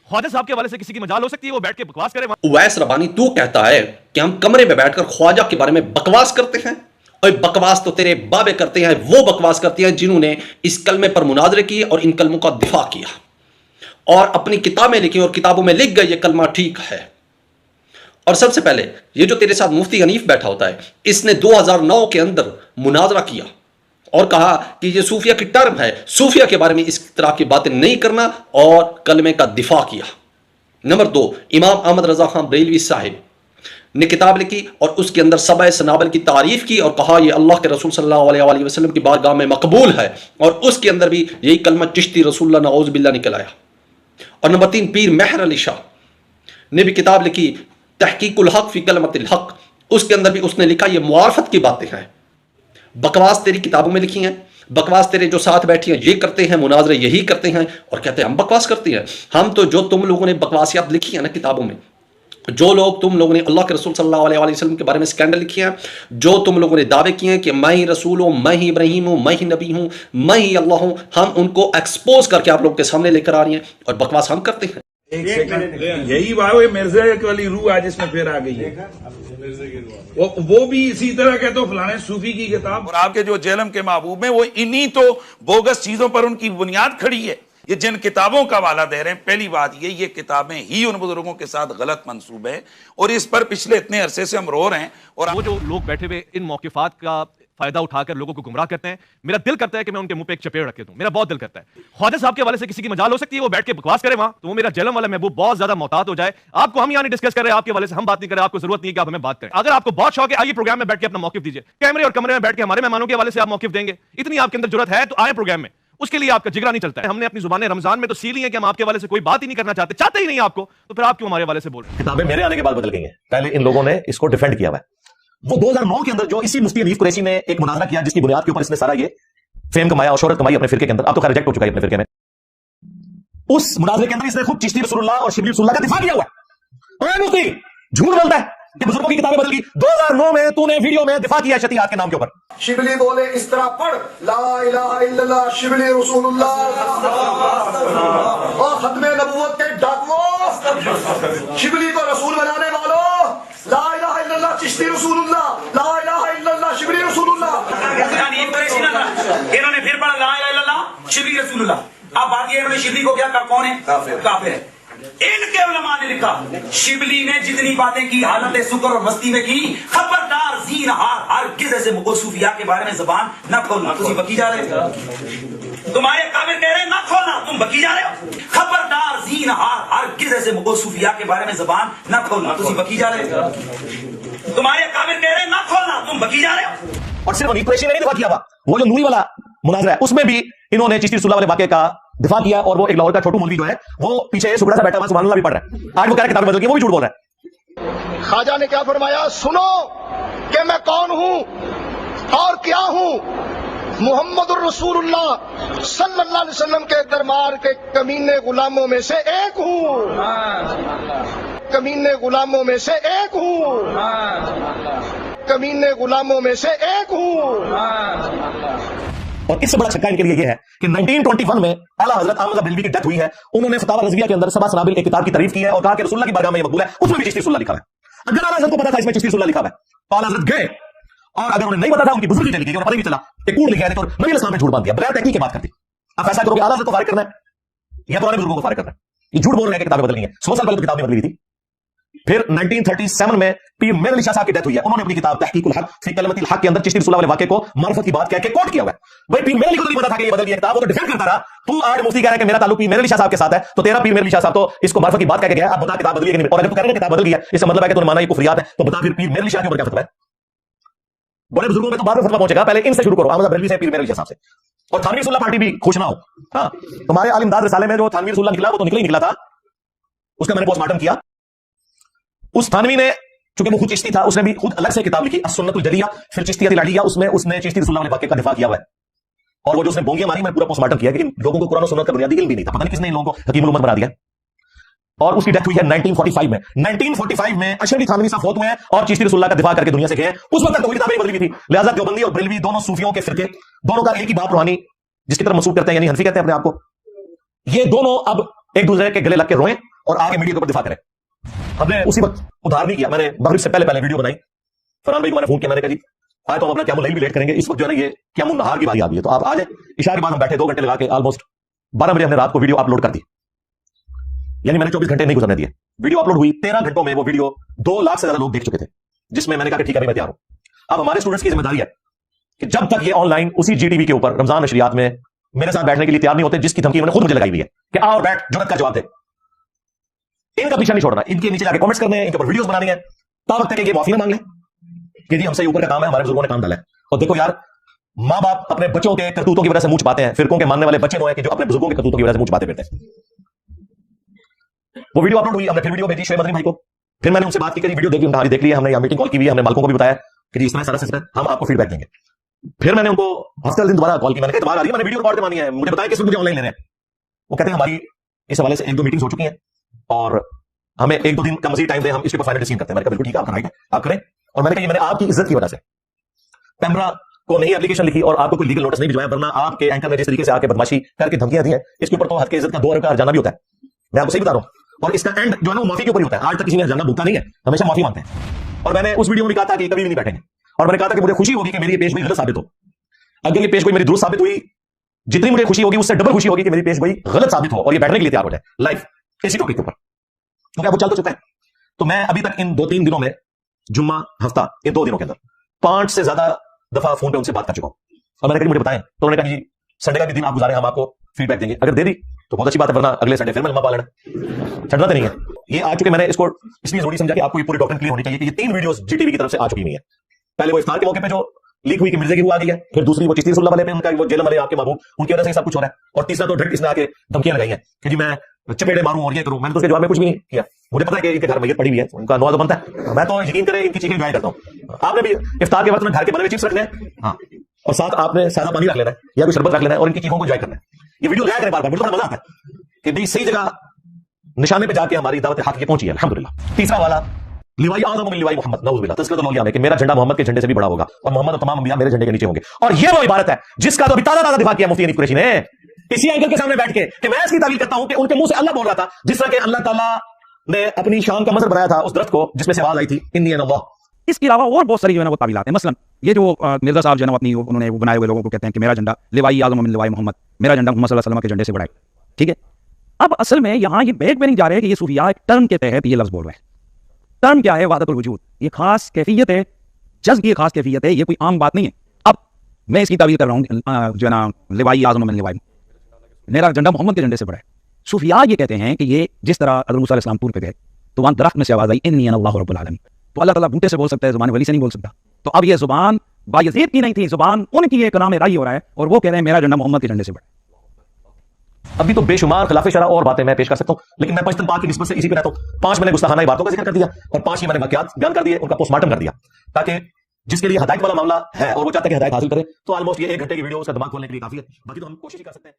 ख्वाजा साहब के हवाले से किसी की मजाल हो सकती है, वो बैठ के बकवास करे। उवैस रबानी तू कहता है कि हम कमरे में बैठकर ख्वाजा के बारे में बकवास करते हैं, और बकवास तो तेरे बाबे करते हैं, वो बकवास करते हैं जिन्होंने इस कलमे पर मुनाजरे किए और इन कलमों का दिफा किया और अपनी किताबें लिखी और किताबों में लिख गए ये कलमा ठीक है। और सबसे पहले ये जो तेरे साथ मुफ्ती हनीफ बैठा होता है, इसने 2009 के अंदर मुनाजरा किया और कहा कि ये सूफिया की टर्म है, सूफिया के बारे में इस तरह की बातें नहीं करना, और कलमे का दिफा किया। नंबर 2, इमाम अहमद रजा खान बरेलवी साहिब ने किताब लिखी और उसके अंदर सबा सनाबल की तारीफ की और कहा यह अल्लाह के रसूल सल्लल्लाहु अलैहि वसल्लम की बारगाह में मकबूल है, और उसके अंदर भी यही कलमा चिश्ती रसूलुल्लाह नऊज़ बिल्लाह निकल आया। और नंबर 3, पीर मेहर अली शाह ने भी किताब लिखी तहकीकुल हक फी कलमतिल हक, उसके अंदर भी उसने लिखा ये मुआरफत की बातें हैं। बकवास तेरी किताबों में लिखी हैं, बकवास तेरे जो साथ बैठी हैं ये करते हैं, मुनाजरे यही करते हैं और कहते हैं हम बकवास करते हैं। हम तो जो तुम लोगों ने बकवासियात लिखी है ना किताबों में, जो लोग तुम लोगों ने अल्लाह के रसूल सल्लल्लाहु अलैहि वसल्लम के बारे में स्कैंडल लिखी हैं, जो तुम लोगों ने दावे किए हैं कि मैं ही रसूल हूं, मैं ही इब्राहीम हूं, मैं ही नबी हूं, मैं ही अल्लाह हूं, हम उनको एक्सपोज करके आप लोग के सामने लेकर आ रही हैं और बकवास हम करते हैं। एक सेकंड, यही बात है मिर्जा वाली रूह आज इसमें फिर आ गई है। वो भी इसी तरह के तो फलाने सूफी की किताब, और आपके जो जेलम के महबूब हैं वो इन्हीं तो बोगस चीजों पर उनकी बुनियाद खड़ी है। ये जिन किताबों का हवाला दे रहे हैं, पहली बात ये किताबें ही उन बुजुर्गों के साथ गलत मंसूब है और इस पर पिछले इतने अरसे से हम रो रहे हैं। और वो जो लोग बैठे हुए इन मौकिफात का फायदा उठाकर लोगों को गुमराह करते हैं, मेरा दिल करता है कि मैं उनके मुंह पे एक चपेट रख दूं। मेरा बहुत दिल करता है। ख्वाजा साहब के हवाले से किसी की मजाल हो सकती है, वो बैठ के बकवास करे वहां, तो वो मेरा जलम वाला महबूब बहुत ज्यादा मोहतात हो जाए। आपको हम यहाँ नहीं डिस्कस कर रहे हैं, आपके हवाले से हम बात नहीं कर रहे, आपको जरूरत नहीं है कि आप हमें बात करें। अगर आपको बहुत शौक है, आइए प्रोग्राम में बैठ के अपना मौकिफ दीजिए, कैमरे और कमरे में बैठ के हमारे मेहमानों के हवाले से आप मौकिफ देंगे। इतनी आपके अंदर जरूरत है तो आए प्रोग्राम में, उसके लिए आपका जिगरा नहीं चलता है। हमने अपनी जुबानें रमजान में तो सीली है कि हम आपके हवाले से कोई बात ही नहीं करना चाहते ही नहीं आपको, तो फिर आप क्यों हमारे हवाले से बोल रहे हैं? किताबें मेरे आने के बाद बदल गई हैं, पहले इन लोगों ने इसको डिफेंड किया हुआ है। वो 2009 के अंदर जो इसी मुफ्ती हनीफ कुरैशी ने एक मुनाजरा किया जिसकी बुनियाद के ऊपर इसने सारा ये फेम कमाया और शोहरत कमाई अपने फिरके के अंदर, अब तो खैर रिजेक्ट हो चुका है अपने फिरके में। उस मुनाजरे के अंदर इसने खुद चिश्ती रसूलुल्लाह और शिबली रसूलुल्लाह का दिफा किया हुआ है। और मुफ्ती झूठ बोलता है कि बुजुर्गों की किताबें बदल गई। 2009 में तूने वीडियो में दिफा किया शतीआत के नाम के ऊपर। शिबली बोले इस तरह पढ़ ला इलाहा इल्लल्लाह शिबली रसूलुल्लाह और खत्मे नबूवत के डाकुओं, शिबली को रसूल बनाने वालों, ला इलाहा इल्लल्लाह चिश्ती रसूलुल्लाह, ला इलाहा इल्लल्लाह शिबली रसूलुल्लाह। इन्होंने फिर पढ़ा ला इलाहा इल्लल्लाह शिबली रसूलुल्लाह। अब बात ये इन्होंने शिबली को क्या कौन है? काफिर है। इनके उलमा ने लिखा शिबली ने जितनी बातें की हालत शुक्र और मस्ती में की, खबरदार जीन हार हर किसी से मुगल सूफिया के बारे में जबान न खोलना। तुम बकी जा रहे हो, तुम्हारे काबिल कह रहे हैं ना खोलना, तुम बकी जा रहे हो। खबरदार जीन हार हर किसी से मुगल सूफिया के बारे में जबान न खोलना। तुम बकी जा रहे हो, तुम्हारे काबिल कह रहे हैं ना खोलना, तुम बकी जा रहे हो। और सिर्फ कुरैशी ने नहीं दिफा किया, वो जो नूरी वाला मुनाजरा है उसमें भी इन्होंने चिश्ती रसूलुल्लाह वाले वाकये का दिफा किया। और वो एक लाहौर का छोटू मौलवी जो है वो पीछे सुगड़ा सा बैठा हुआ सुभान अल्लाह भी पढ़ रहा है। आज वो कह रहा है किताब बदल गई, वो भी झूठ बोल रहा है। ख्वाजा ने क्या फरमाया, सुनो कि मैं कौन हूं और क्या हूं। मुहम्मदुर रसूलुल्लाह सल्लल्लाहु अलैहि वसल्लम के दरबार के कमीने गुलामों में से एक हूं, कमीने गुलामों में से एक हूं, कमीने गुलामों में से एक हूं। और इससे बड़ा छक्का इनके लिए यह है कि 1921 में आला हजरत अहमद बरेलवी की डेथ हुई है। उन्होंने फतावा रज़विया के अंदर सबा सनाबिल एक किताब की तारीफ की है और कहा कि रसूलुल्लाह की बारगाह में ये मकबूल है, उसमें भी चिश्ती रसूलुल्लाह लिखा है। अगर आला हजरत को पता था इसमें चिश्ती रसूलुल्लाह लिखा है तो आला हजरत गए, और अगर उन्हें नहीं पता था उनकी बुजुर्ग लिखी, उन्हें पता नहीं चला कि कूड़ लिखा है तो नबी अलैहि सलाम ने झूठ बांध दिया, बगैर तहकीक की बात करती। आप फैसला करोगे आला हजरत को फारिग करना है या पुराने बुजुर्गों को फारिग करना है? ये झूठ बोल रहे हैं कि किताबें बदल गई हैं। 100 साल पहले तो किताब नहीं बदली थी। फिर 1937 में पीर मेहर अली शाह साहब की डेथ हुई है। उन्होंने अपनी किताब तहकीकुल हक फी कलमतिल हक के अंदर चिश्ती रसूलुल्लाह वाले वाकये को मार्फत की बात कह के कोट किया हुआ है। भाई पीर मेहर अली को तो नहीं पता था कि ये बदल गई किताब, वो तो डिफेंड करता रहा। तू आज मुफ्ती कह रहा है कि मेरा ताल्लुक पीर मेहर अली शाह साहब के साथ है, तो तेरा पीर मेहर अली शाह साहब तो इसको मार्फत की बात कह के गया। अब बता किताब बदली है कि नहीं? और अगर तू कह रहा है किताब बदल गई है, इसका मतलब है कि तूने माना ये कुफरियात है, तो बता फिर पीर मेहर अली शाह के ऊपर क्या फतवा है? बड़े बुजुर्गों में तो बाद में फतवा पहुंचेगा, पहले इनसे शुरू करो, अहमद बरेलवी से, पीर मेहर अली शाह साहब से। और थानवी रसूलुल्लाह पार्टी भी खुश ना हो। हाँ, तुम्हारे आलिमदाद रिसाले में जो थानवी रसूलुल्लाह निकला वो तो निकल ही निकला था, उसका मैंने पोस्टमार्टम किया। उस थानवी ने, चूंकि वो खुद चिश्ती था, उसने भी खुद अलग से किताब लिखी अस्सुन्नतुल जलिया, फिर चिश्तियत लाडिया, उसमें उसने चिश्ती रसूलुल्लाह वाले वाकये का दिफा किया हुआ है। और वो जो उसने बोंगियां मारी, मैं पूरा पोस्टमार्टम किया कि इन लोगों को कुरान और सुन्नत का बुनियादी इल्म भी नहीं था, पता नहीं किसने इन लोगों को हकीमुल उम्मत बना दिया। और उसकी डेथ हुई है 1945 में। 1945 में अशरफी थानवी साहब फौत हुए हैं और चिश्ती रसूलुल्लाह का दिफा करके दुनिया से गए। उस वक्त तो किताबें बदली हुई थी, लिहाजा देवबंदी और बरेलवी दोनों सूफियों के फिरके, दोनों का एक ही बाप रूहानी जिसकी तरफ मंसूब करते हैं, यानी हनफी कहते हैं अपने आप को, ये दोनों अब एक दूसरे के गले लग के रोएं और आगे मीडिया के ऊपर दिफा करें। हमने उसी वक्त उधार नहीं किया, मैंने मगरिब से पहले वीडियो बनाई, फरहान भाई को मैंने फोन किया, मैंने कहा जी आज तो हम अपना क़यामुल लैल भी लेट करेंगे, इस वक्त जो है ना ये क़यामुन नहार की बारी आ गई है, तो आप आ जाए। इशा के बाद हम बैठे 2 घंटे लगा के ऑलमोस्ट 12 बजे हमने रात को वीडियो अपलोड कर दी, यानी मैंने 24 घंटे नहीं गुजरने दिए। वीडियो अपलोड हुई, 13 घंटों में वो वीडियो 2 लाख से ज्यादा लोग देख चुके थे, जिसमें मैंने कहा कि ठीक है मैं तैयार हूं। अब हमारे स्टूडेंट्स की जिम्मेदारी है कि जब तक ये ऑनलाइन उसी GTV के ऊपर रमजान नशरियात में मेरे साथ बैठने के लिए तैयार नहीं होते, जिसकी धमकी इन्होंने खुद मुझे लगाई हुई है कि आओ बैठ जुर्रत का जवाब दे, इनका पीछा नहीं छोड़ना, इनके नीचे जाके कमेंट्स करने हैं, इनके ऊपर वीडियोस बनानी है, तब तक ये माफी ना मांग लें कि जी हमसे ऊपर का काम है, हमारे बुजुर्गों ने काम डाला है। और देखो यार, माँ बाप अपने बच्चों के करतूतों की वजह से मुंह छुपाते हैं, फिरकों के मानने वाले बच्चे हैं कि जो अपने बुजुर्गों के करतूतों की वजह से मुंह छुपाते फिरते हैं। वो वीडियो अपलोड हुई, हमने फिर वीडियो भेजी शुएब मदनी भाई को, फिर मैंने उनसे बात की कि वीडियो देखी, उन्होंने देख लिया, हमने यहाँ मीटिंग कॉल की हुई है, हमने मालिकों को भी बताया कि जी इस तरह सारा सिस्टम हम आपको फीडबैक देंगे। फिर मैंने उनको हफ्ते दिन दोबारा कॉल की, मैंने कहा इतवार आ रही है, मैंने वीडियो रिकॉर्ड करवानी है, मुझे बताया किस मुझे ऑनलाइन ले रहे हैं। वो कहते हैं हमारी इस हवाले से 1-2 मीटिंग्स हो चुकी हैं और हमें 1-2 दिन का मजीद टाइम दें, हम इसके ऊपर फाइनल डिसीजन करते हैं। मैंने कहा बिल्कुल ठीक है, आपका राइट है, आप करें। और मैंने कहा मैंने आपकी इज्जत की वजह से पैमरा को नहीं एप्लीकेशन लिखी और आपको कोई लीगल नोटिस नहीं भिजवाया, वरना आपके एंकर ने जिस तरीके से आके बदमाशी करके धमकियां दी हैं, इसके ऊपर तो हद के इज्जत का 2 रुपया हर्जाना भी होता है, मैं आपको सही बता रहा हूं। और इसका एंड जो है ना वो माफी के ऊपर ही होता है, आज तक किसी ने हर्जाना भुगता नहीं है, हमेशा माफी मांगते हैं। और मैंने उस वीडियो में भी कहा था कि कभी भी नहीं बैठेंगे, और मैंने कहा था कि मुझे खुशी होगी कि मेरी ये पेश गोई गलत साबित हो। अगर ये पेश गोई मेरी दुरुस्त साबित हुई, जितनी मुझे खुशी होगी उससे डबल खुशी होगी कि मेरी पेश गोई गलत साबित हो और ये बैठने के लिए तैयार हो जाए लाइव इसी टॉपिक के ऊपर, क्योंकि अब वो चल तो चुका है। तो मैं अभी तक इन 2-3 दिनों में, जुम्मा हफ्ता, इन 2 दिनों के अंदर 5 से ज्यादा दफा फोन पे उनसे बात कर चुका हूं। और मैंने कहा मुझे बताएं, तो उन्होंने कहा जी संडे का भी दिन आप गुजारें, हम आपको फीडबैक देंगे, अगर दे दी तो बहुत अच्छी बात है, वरना अगले संडे फिर मैं लंबा पालना छड़ना तो नहीं है। ये आ चुके, मैंने इसको इसलिए जरूरी समझा कि आपको ये पूरी डॉक्ट्रिन क्लियर होनी चाहिए कि ये 3 वीडियोस GTV की तरफ से आ चुकी हुई है। पहले वो इफ्तार के मौके पे जो लीक हुई कि मिर्जे की रूह आ गई है, फिर दूसरी वो चिश्ती रसूलुल्लाह वाले पे उनका वो जेल वाले आपके महबूब, उनकी वजह से सब कुछ हो रहा है, और तीसरा तो डायरेक्ट इसने आके धमकियां लगाई हैं कि जी मैं चपेड़े मारूं और ये करूं। मैंने तो उसके जवाब में कुछ भी नहीं किया, मुझे पता है कि इनके घर मैयत पड़ी हुई है, उनका नवाज बनता है, मैं तो यकीन करें इनकी चीजें एंजॉय करता हूं। आपने भी इफ्तार के वक्त में घर के बने हुए चिप्स रखने हैं, हाँ, और साथ आपने सादा पानी रख लेना है या कोई शरबत रख लेना है और इनकी चीखों को एंजॉय करना है। ये वीडियो लाया करें बार-बार, मुझे बड़ा मजा आता है कि भाई सही जगह निशाने पे जाके हमारी दावत हक ये पहुंची है अल्हम्दुलिल्लाह। तीसरा वाला लिवाई आज़म मिन लिवाई मोहम्मद, नऊज़ बिल्लाह, तज़किरतुल औलिया में कि मेरा झंडा मोहम्मद के झंडे से भी बड़ा होगा और मोहम्मद और तमाम अंबिया मेरे झंडे के नीचे होंगे। और ये वो इबारत है जिसका तो अभी ताज़ा दिफा किया मुफ्ती हनीफ कुरैशी ने इसी एंगल के सामने बैठ के कि मैं इसकी तावील करता हूं कि उनके मुंह से अल्लाह बोल रहा था, जिस तरह के अल्लाह ताला ने अपनी शान का मंजर बनाया था उस दरख्त को जिसमें से आवाज आई थी इन्नी अल्लाह। इसके अलावा और बहुत सारी जो है ना वो तावीलात हैं। मसलन ये जो मिर्जा साहब जो है ना अपनी उन्होंने वो बनाए हुए लोगों को कहते हैं कि मेरा झंडा लिवाई आज़म मिन लिवाई मोहम्मद, मेरा झंडा मोहम्मद सल्लल्लाहु अलैहि वसल्लम के झंडे से बड़ा है, ठीक है। अब असल में यहाँ ये बैक में नहीं जा रहे कि ये सूफिया एक टर्म के तहत ये लफ्ज बोल रहे हैं। टर्म क्या है? वहदतुल वजूद, ये खास कैफियत है, जज्ब की खास कैफियत है, ये कोई आम बात नहीं है। अब मैं इसकी तावील कर रहा हूँ जो है ना लिवाई आज़म मिन लिवाई, मेरा झंडा मोहम्मद के झंडे से बड़ा है। सूफिया ये कहते हैं कि ये जिस तरह हज़रत मूसा अलैहिस्सलाम टूर पे गए तो वहाँ दरख्त में से आवाज आई इन्नी अल्लाहु रब्बुल आलमीन, तो अल्लाह ताला बूटे से बोल सकता है, जुबान वली से नहीं बोल सकता। तो अब ये जुबान बायज़ीद की नहीं थी, जुबान उनकी एक नाम राई हो रहा है और वो कह रहे हैं मेरा झंडा मोहम्मद के झंडे से बड़ा है। अभी तो बेशुमार खिलाफे शरअ और बातें मैं पेश कर सकता हूं, लेकिन मैं पंचतन पाक की निस्बत से इसी पे रहता हूं। 5 मैंने गुस्ताखाना बातों का जिक्र कर दिया और 5 ही मैंने वाकयात बयान कर दिए, उनका पोस्टमार्टम कर दिया, ताकि जिसके लिए हदायत वाला मामला है और वो चाहता है कि हदायत हासिल करे तो ऑलमोस्ट ये 1 घंटे की वीडियो उसका दिमाग खोलने के लिए काफी है। बाकी तो हम कोशिश कर सकते हैं।